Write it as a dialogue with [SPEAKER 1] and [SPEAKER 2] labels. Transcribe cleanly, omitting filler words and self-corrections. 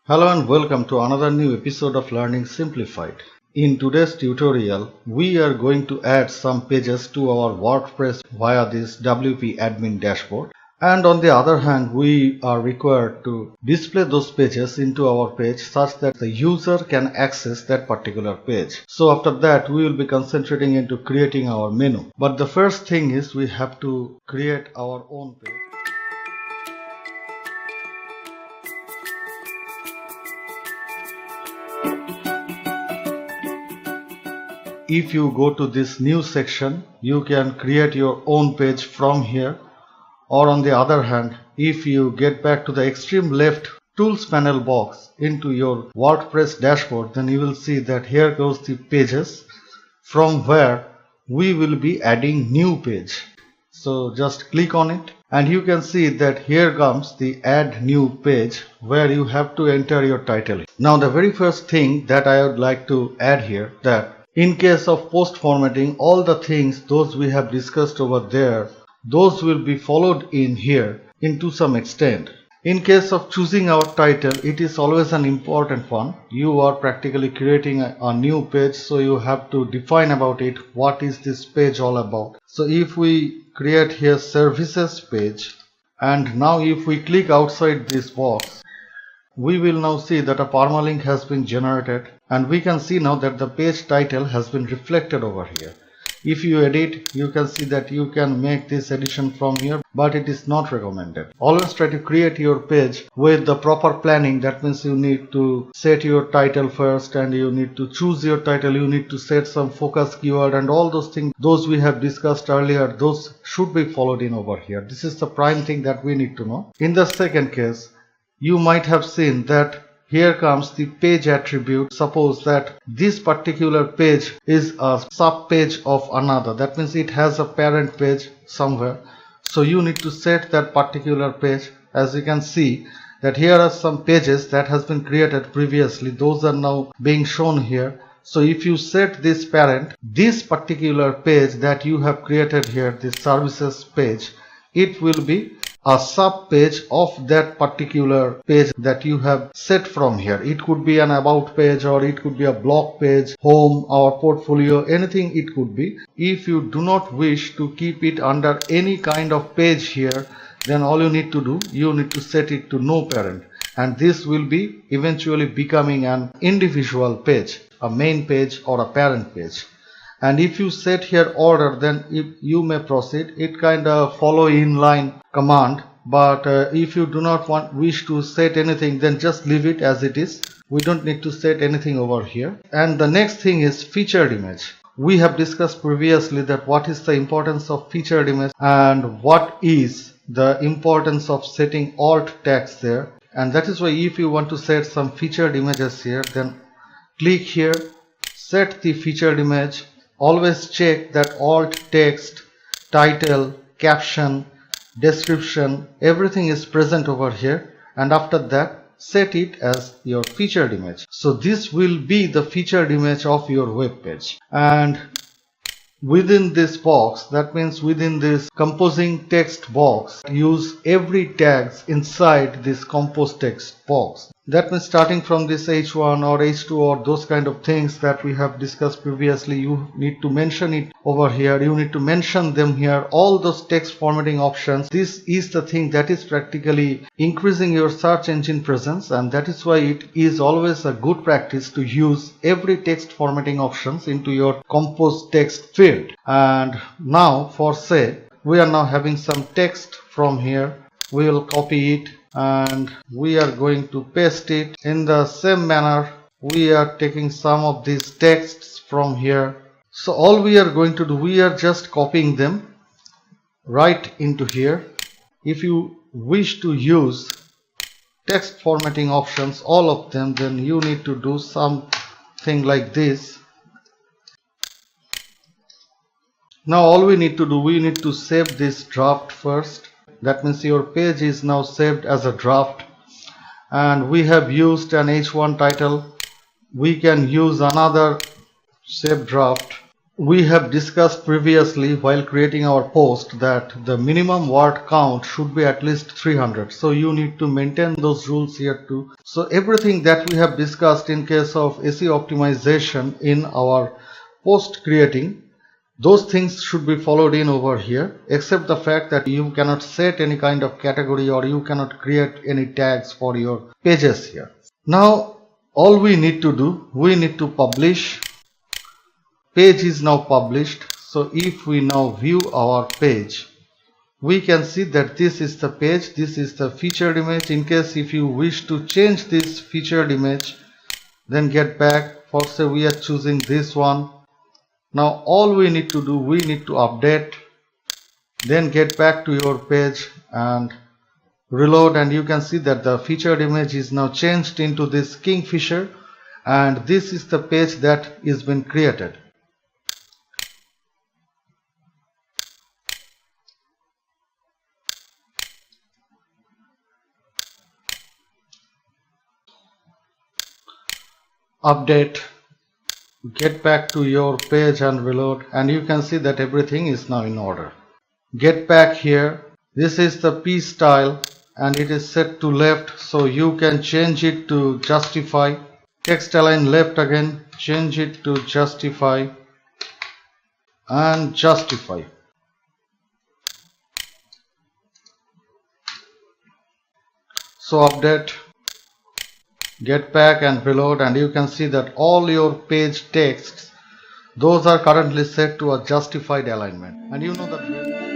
[SPEAKER 1] Hello and welcome to another new episode of Learning Simplified. In today's tutorial, we are going to add some pages to our WordPress via this WP admin dashboard. And on the other hand, we are required to display those pages into our page such that the user can access that particular page. So after that, we will be concentrating into creating our menu. But the first thing is we have to create our own page. If you go to this new section, you can create your own page from here. Or on the other hand, if you get back to the extreme left tools panel box into your WordPress dashboard, then you will see that here goes the pages from where we will be adding new page. So just click on it and you can see that here comes the add new page where you have to enter your title. Now the very first thing that I would like to add here, that in case of post formatting, all the things those we have discussed over there, those will be followed in here to some extent. In case of choosing our title, it is always an important one. You are practically creating a new page, so you have to define about it. What is this page all about? So if we create here services page, and now if we click outside this box, we will now see that a permalink has been generated, and we can see now that the page title has been reflected over here. If you edit, you can see that you can make this edition from here, but it is not recommended. Always try to create your page with the proper planning. That means you need to set your title first, and you need to choose your title, you need to set some focus keyword, and all those things those we have discussed earlier, those should be followed in over here. This is the prime thing that we need to know. In the second case, you might have seen that here comes the page attribute. Suppose that this particular page is a sub page of another. That means it has a parent page somewhere. So you need to set that particular page. As you can see that here are some pages that has been created previously. Those are now being shown here. So if you set this parent, this particular page that you have created here, this services page, it will be a sub page of that particular page that you have set from here. It could be an about page, or it could be a blog page, home, or portfolio, anything it could be. If you do not wish to keep it under any kind of page here, then all you need to do, you need to set it to no parent, and this will be eventually becoming an individual page, a main page or a parent page. And if you set here order, then you may proceed. It kind of follow inline command, but if you do not wish to set anything, then just leave it as it is. We don't need to set anything over here. And the next thing is featured image. We have discussed previously that what is the importance of featured image and what is the importance of setting alt tags there. And that is why if you want to set some featured images here, then click here, set the featured image. Always check that alt text, title, caption, description, everything is present over here, and after that set it as your featured image. So this will be the featured image of your web page. And within this box, that means within this composing text box, use every tags inside this compose text box. That means starting from this H1 or H2 or those kind of things that we have discussed previously, you need to mention it over here. You need to mention them here, all those text formatting options. This is the thing that is practically increasing your search engine presence, and that is why it is always a good practice to use every text formatting options into your compose text field. And now for say, we are now having some text from here. We will copy it and we are going to paste it. In the same manner, we are taking some of these texts from here. So all we are going to do, we are just copying them right into here. If you wish to use text formatting options, all of them, then you need to do something like this. Now all we need to do, we need to save this draft first. That means your page is now saved as a draft, and we have used an H1 title. We can use another save draft, We have discussed previously while creating our post that the minimum word count should be at least 300. So you need to maintain those rules here too. So everything that we have discussed in case of SEO optimization in our post creating, those things should be followed in over here, except the fact that you cannot set any kind of category or you cannot create any tags for your pages here. Now all we need to do, we need to publish. Page is now published. So if we now view our page, we can see that this is the page, this is the featured image. In case if you wish to change this featured image, then get back. For say we are choosing this one. Now all we need to do, we need to update, then get back to your page and reload, and you can see that the featured image is now changed into this kingfisher, and this is the page that is been created. Update, get back to your page and reload, and you can see that everything is now in order. Get back here. This is the P style and it is set to left, so you can change it to justify. Text align left again, change it to justify and justify. So update, get back and reload, and you can see that all your page texts, those are currently set to a justified alignment. And you know that